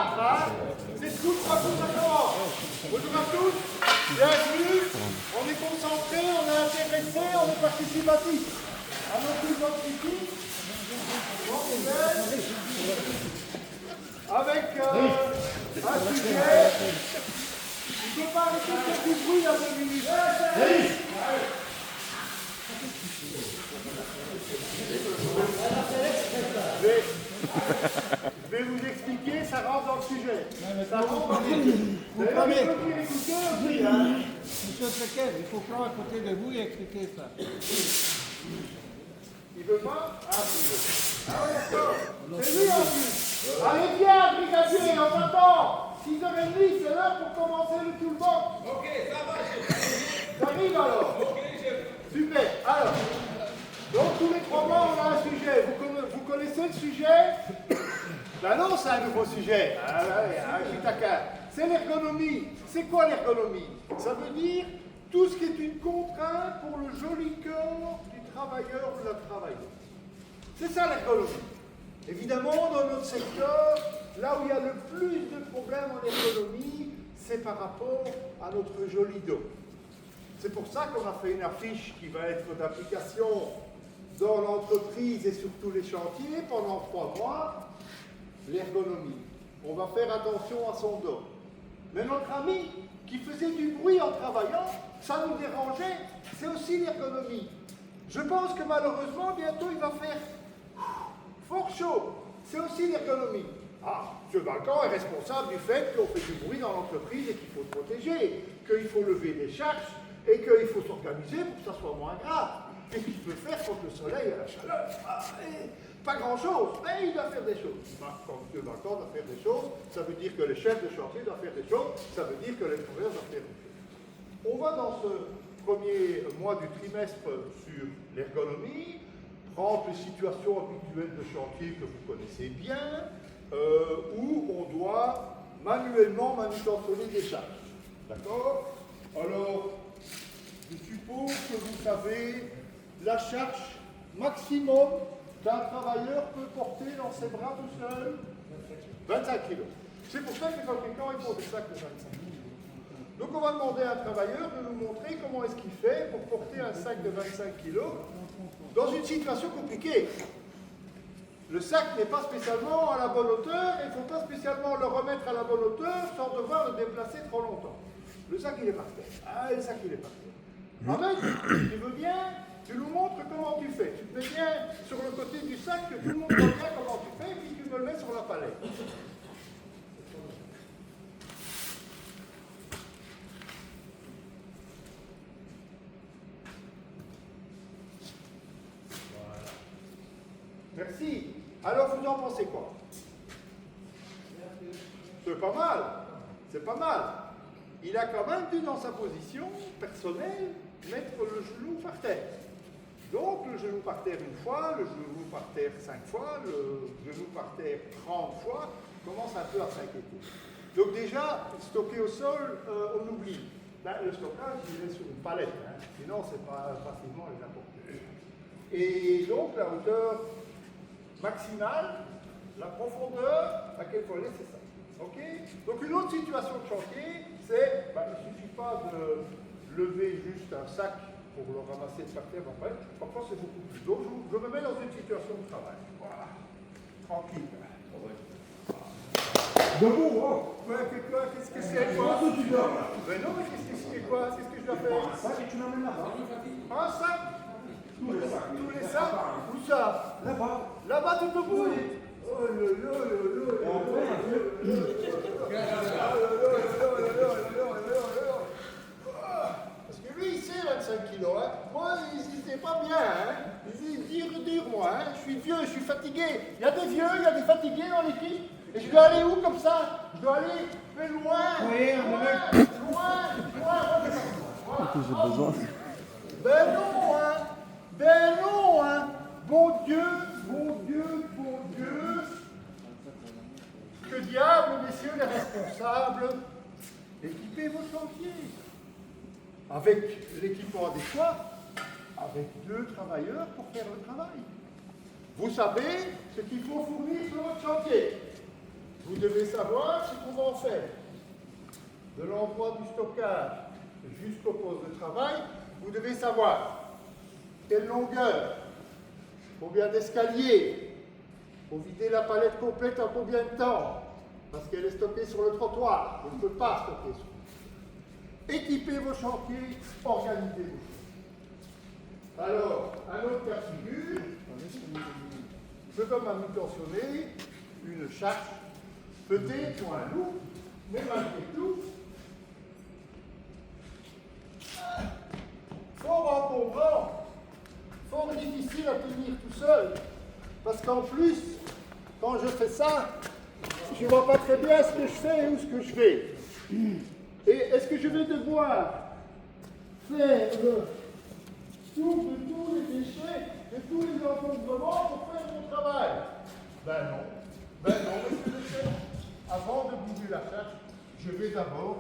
4, hein. C'est tout, 3 coups, ça commence. Bonjour à tous, bienvenue. On est concentré, on est intéressé, on est participatif. À notre identité, avec un sujet. Il ne faut pas arrêter de faire du bruit dans 2 minutes. Je vais vous expliquer, ça rentre dans le sujet. Ça rentre dans le sujet. Vous pouvez écouter aussi, hein. Monsieur Trequet, il faut prendre à côté de vous et expliquer ça. Il veut pas? Ah, il veut. Ah ouais, d'accord. C'est lui en plus. Allez bien, brigadier, on t'attend. 6h30, c'est l'heure pour commencer le toolbox. Ok, ça va. T'arrives alors? Ok, je... Super. Alors, donc tous les 3 mois, on a un sujet. Vous connaissez le sujet? Ben non, c'est un nouveau sujet. Ah ouais, je suis taquin. C'est l'ergonomie. C'est quoi l'ergonomie? Ça veut dire tout ce qui est une contrainte pour le joli corps du travailleur ou de la travailleuse. C'est ça l'ergonomie. Évidemment, dans notre secteur, là où il y a le plus de problèmes en ergonomie, c'est par rapport à notre joli dos. C'est pour ça qu'on a fait une affiche qui va être d'application dans l'entreprise et sur tous les chantiers pendant 3 mois, l'ergonomie. On va faire attention à son dos. Mais notre ami qui faisait du bruit en travaillant, ça nous dérangeait, c'est aussi l'ergonomie. Je pense que malheureusement, bientôt, il va faire fort chaud. C'est aussi l'ergonomie. Ah, M. Balkan est responsable du fait qu'on fait du bruit dans l'entreprise et qu'il faut se protéger, qu'il faut lever des charges et qu'il faut s'organiser pour que ça soit moins grave. Qu'est-ce qu'il peut faire contre le soleil et la chaleur? Pas grand-chose, mais il doit faire des choses. Quand M. Balkan doit faire des choses, ça veut dire que le chef de chantier doit faire des choses, ça veut dire que les travailleurs doivent faire des choses. On va dans ce premier mois du trimestre sur l'ergonomie, prendre les situations habituelles de chantier que vous connaissez bien, où on doit manuellement manutentionner des charges. D'accord? Alors, je suppose que vous savez la charge maximum qu'un travailleur peut porter dans ses bras tout seul, 25 kg. C'est pour ça que les fabricants ils font des sacs de 25 kg. Donc on va demander à un travailleur de nous montrer comment est-ce qu'il fait pour porter un sac de 25 kg dans une situation compliquée. Le sac n'est pas spécialement à la bonne hauteur, et il ne faut pas spécialement le remettre à la bonne hauteur sans devoir le déplacer trop longtemps. Le sac il est par terre. Ah, le sac il est par terre. Ahmed, tu veux bien? Tu nous montres comment tu fais. Tu te mets bien sur le côté du sac, que tout le monde voit bien comment tu fais, puis tu me le mets sur la palette. Merci. Alors, vous en pensez quoi? C'est pas mal. C'est pas mal. Il a quand même dû, dans sa position personnelle, mettre le genou par terre. Donc, le genou par terre une fois, le genou par terre 5 fois, le genou par terre 30 fois, commence un peu à s'inquiéter. Donc déjà, stocker au sol, on oublie. Ben, le stockage, il est sur une palette, hein. Sinon, c'est pas facilement les apporter. Et donc, la hauteur maximale, la profondeur, à quel point c'est ça. Ok? Donc une autre situation de chantier, c'est, il ne suffit pas de lever juste un sac pour le ramasser de par terre après. Parfois c'est beaucoup plus. Donc je me mets dans une situation de travail. Voilà. Tranquille. Debout, oh! Qu'est-ce que c'est quoi? Mais non, mais qu'est-ce que c'est quoi? Qu'est-ce que je dois faire? Un sac et tu l'emmènes là-bas. Un sac? Tous les sacs? Où ça? Là-bas. Là-bas tout debout? Oh parce que lui, il sait 25 kilos, hein. Moi, il n'est pas bien, hein. Il est dur, moi, hein. Je suis vieux, je suis fatigué. Il y a des vieux, il y a des fatigués dans l'équipe. Et je dois aller où comme ça? Je dois aller plus loin. Oui, loin. J'ai besoin. Ben non, hein. Ben non, hein. Bon Dieu. Que diable, messieurs les responsables, équipez vos chantiers avec l'équipement adéquat, avec 2 travailleurs pour faire le travail. Vous savez ce qu'il faut fournir sur votre chantier. vous devez savoir ce qu'on va en faire. De l'endroit du stockage jusqu'au poste de travail, vous devez savoir quelle longueur, combien d'escaliers, pour vider la palette complète en combien de temps, parce qu'elle est stockée sur le trottoir, on ne peut pas stocker sur le trottoir. Équipez vos chantiers, organisez vos choses. Alors, un autre cas de figure, je peux manutentionner une charge, peut-être pour un loup, mais malgré tout, fort encombrant, fort difficile à tenir tout seul, parce qu'en plus, quand je fais ça, je ne vois pas très bien ce que je fais et où ce que je fais. Et est-ce que je vais devoir faire le tour de tous les déchets, de tous les encombrements pour faire mon travail? Ben non, monsieur le chef. Avant de bouger la charge, je vais d'abord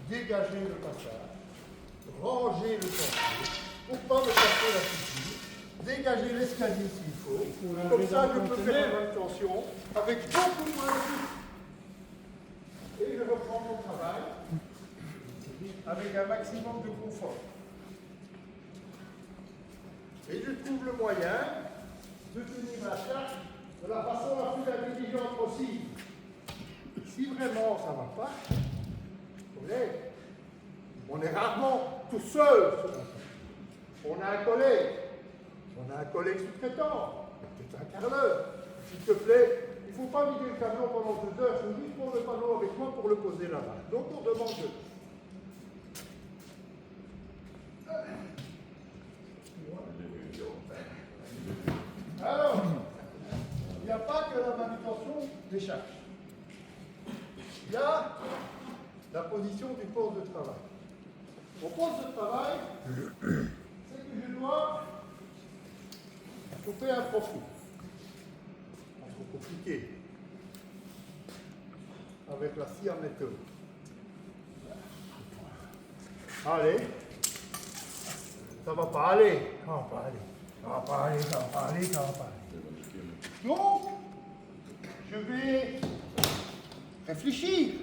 dégager le passage, ranger le chantier, pour ne pas me casser la figure, dégager l'escalier s'il faut. Comme ça, je peux faire une manutention avec beaucoup moins de risques. Et je reprends mon travail avec un maximum de confort. Et je trouve le moyen de tenir la charge de la façon la plus intelligente possible. Si vraiment ça ne va pas, on est rarement tout seul. On a un collègue sous-traitant, peut-être un quart d'heure. S'il te plaît, il ne faut pas vider le camion pendant 2 heures, il faut juste prendre le panneau avec moi pour le poser là-bas. Donc on demande de... Alors, il n'y a pas que la manutention des charges. Il y a la position du poste de travail. Mon poste de travail, c'est que je dois couper un profil. C'est trop compliqué. Avec la scie à méthode. Allez. Ça va pas aller. Ça va pas aller. Ça va pas aller, ça va pas aller, ça va pas aller. Donc, je vais réfléchir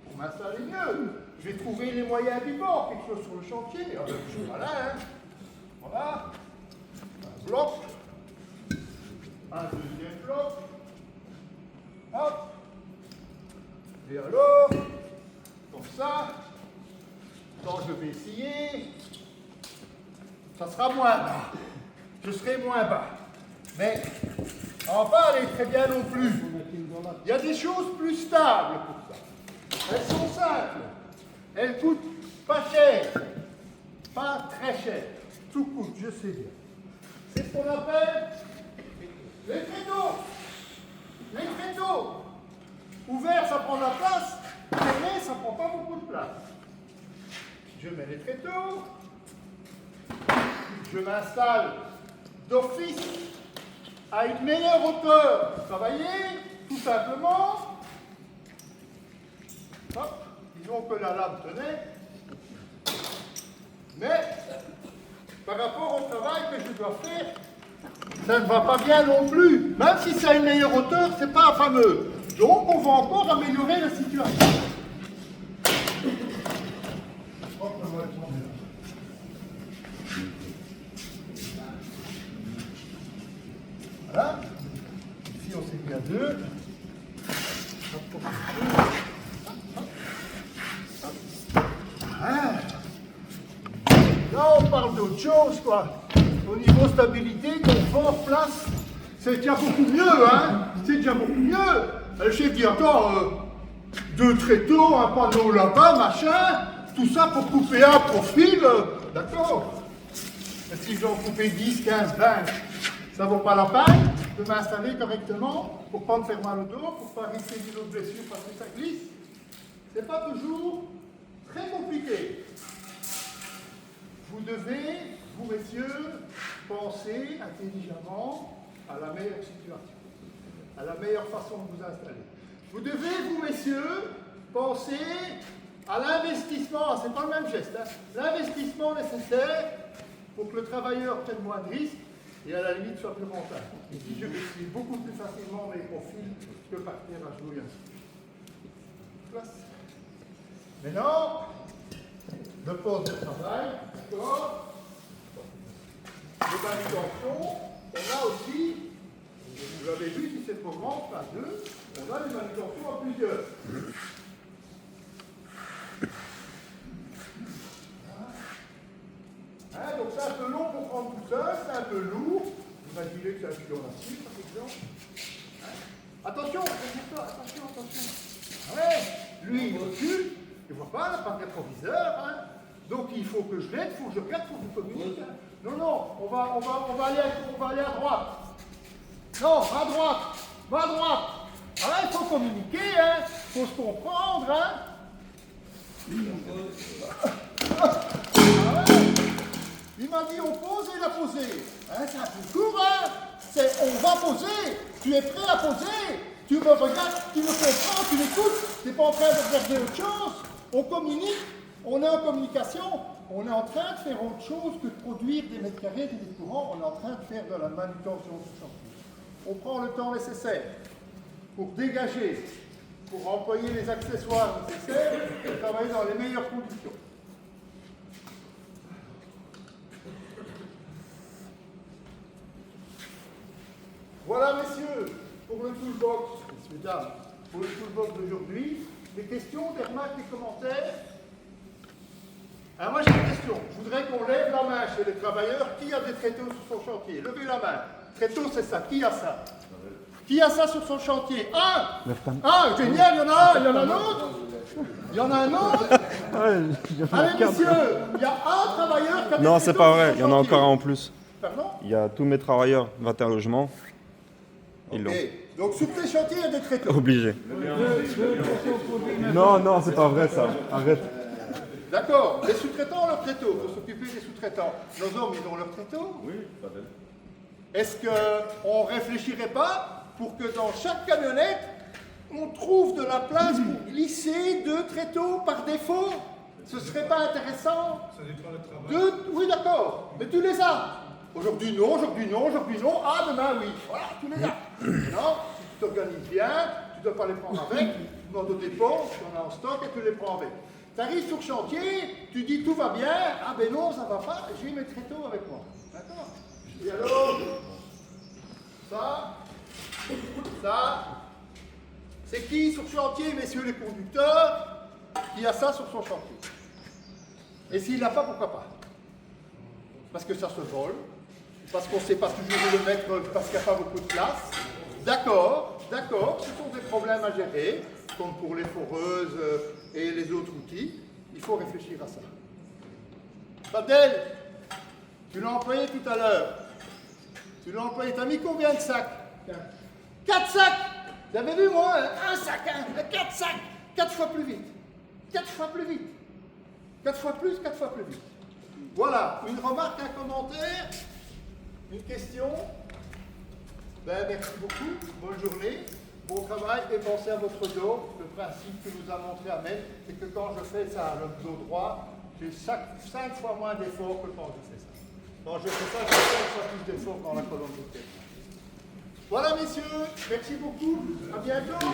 pour m'installer mieux. Je vais trouver les moyens du bord, quelque chose sur le chantier. Alors, je suis malin, hein. Voilà. Un bloc. Un deuxième bloc. Hop. Et alors, comme ça, quand je vais essayer, ça sera moins bas. Je serai moins bas. Mais ça ne va pas aller très bien non plus. Il y a des choses plus stables pour ça. Elles sont simples. Elles coûtent pas cher. Pas très cher. Tout coûte, je sais bien. C'est ce qu'on appelle les tréteaux. Les tréteaux. Ouvert, ça prend de la place. Fermé, ça ne prend pas beaucoup de place. Je mets les tréteaux. Je m'installe d'office à une meilleure hauteur pour travailler, tout simplement. Hop, disons que la lame tenait. Mais, par rapport au travail que je dois faire, ça ne va pas bien non plus. Même si c'est à une meilleure hauteur, c'est pas fameux. Donc, on va encore améliorer la situation. Hop, on va le prendre là. Voilà. Ici, on s'est mis à 2. Ah. Là, on parle d'autre chose, quoi. Au niveau stabilité, confort, place, c'est déjà beaucoup mieux, hein. C'est déjà beaucoup mieux. Le chef dit, attends, 2 tréteaux, un panneau là-bas, machin, tout ça pour couper un profil, d'accord. Mais si je dois en couper 10, 15, 20, ça ne vaut pas la peine de m'installer correctement pour ne pas me faire mal au dos, pour ne pas risquer d'une autre blessure parce que ça glisse. Ce n'est pas toujours très compliqué. Vous devez, vous messieurs, penser intelligemment à la meilleure situation, à la meilleure façon de vous installer. Vous devez, vous messieurs, penser à l'investissement, c'est pas le même geste, hein, l'investissement nécessaire pour que le travailleur prenne moins de risques et à la limite soit plus rentable. Ici, je vais suivre beaucoup plus facilement mes profils que partir à jouer ainsi. place. Maintenant, le poste de travail, d'accord. De manutention, on a aussi, vous l'avez vu, si c'est trop grand, pas deux, on a les manutentions à plusieurs. Hein, donc c'est un peu long pour prendre tout seul, c'est un peu lourd. Imaginez que c'est un bidon d'acier, par exemple. Hein, attention, attention. Ouais, lui, il recule, il ne voit pas, il n'a pas de rétroviseur. Hein. Donc il faut que je l'aide, il faut que je regarde, il faut que je communique. Hein. Non, on va aller à droite. Non, à droite. Ah, il faut communiquer, hein. Il faut se comprendre, hein. Ah ouais. Il m'a dit on pose et il a posé. Hein, c'est un peu court, hein. C'est on va poser. Tu es prêt à poser. Tu me regardes, tu me comprends, tu m'écoutes. Tu n'es pas en train de regarder autre chose. On communique, on est en communication. On est en train de faire autre chose que de produire des mètres carrés, des mètres courants. On est en train de faire de la manutention du chantier. On prend le temps nécessaire pour dégager, pour employer les accessoires nécessaires et travailler dans les meilleures conditions. Voilà, messieurs, pour le toolbox, messieurs, dames, pour le toolbox d'aujourd'hui. Des questions, des remarques, des commentaires? Alors moi j'ai une question. Je voudrais qu'on lève la main chez les travailleurs. Qui a des tréteaux sur son chantier? Levez la main. Tréteau, c'est ça. Qui a ça? Qui a ça sur son chantier? Un, génial, il y en a un autre. Il y en a un autre. Allez, messieurs, il y a un travailleur qui a des Non, c'est tréteaux pas sur vrai, son il y en a encore un chantier. en plus. Pardon? Il y a tous mes travailleurs 21 logements. Ils l'ont. Ok. Donc sur tes chantiers, il y a des tréteaux. Obligé. Non, c'est pas vrai ça. Arrête. D'accord. Les sous-traitants ont leur tréteau. Il faut s'occuper des sous-traitants. Nos hommes, ils ont leur tréteau. Oui, pas d'elle. Est-ce qu'on ne réfléchirait pas pour que dans chaque camionnette, on trouve de la place pour glisser 2 tréteaux par défaut? Ce serait pas intéressant? Ça détruit le travail. Oui, d'accord, mais tu les as. Aujourd'hui non. Ah, demain oui. Voilà, tu les as. Non, si tu t'organises bien, tu ne dois pas les prendre avec, tu demandes au dépôt, tu en as en stock et tu les prends avec. Tu arrives sur chantier, tu dis tout va bien, ah ben non, ça va pas, j'ai mes tréteaux avec moi. D'accord? Et alors, ça, c'est qui sur chantier, messieurs les conducteurs, qui a ça sur son chantier? Et s'il n'a pas, pourquoi pas? Parce que ça se vole, parce qu'on ne sait pas toujours où le mettre, parce qu'il n'y a pas beaucoup de place. D'accord, ce sont des problèmes à gérer, comme pour les foreuses et les autres outils. Il faut réfléchir à ça. Fadel, tu l'as employé tout à l'heure. Tu l'as employé, t'as mis combien de sacs? 4 sacs. Vous avez vu, moi, un sac, 4 sacs. 4 fois plus vite. 4 fois plus vite. 4 fois plus, 4 fois plus vite. Voilà, une remarque, un commentaire, une question. Ben, merci beaucoup, bonne journée, bon travail et pensez à votre dos. Le principe que nous a montré Ahmed, c'est que quand je fais ça, le dos droit, j'ai 5 fois moins d'efforts que quand je fais ça. Quand je fais ça, j'ai 5 fois plus d'efforts dans la colonne de tête. Voilà, messieurs, merci beaucoup, à bientôt.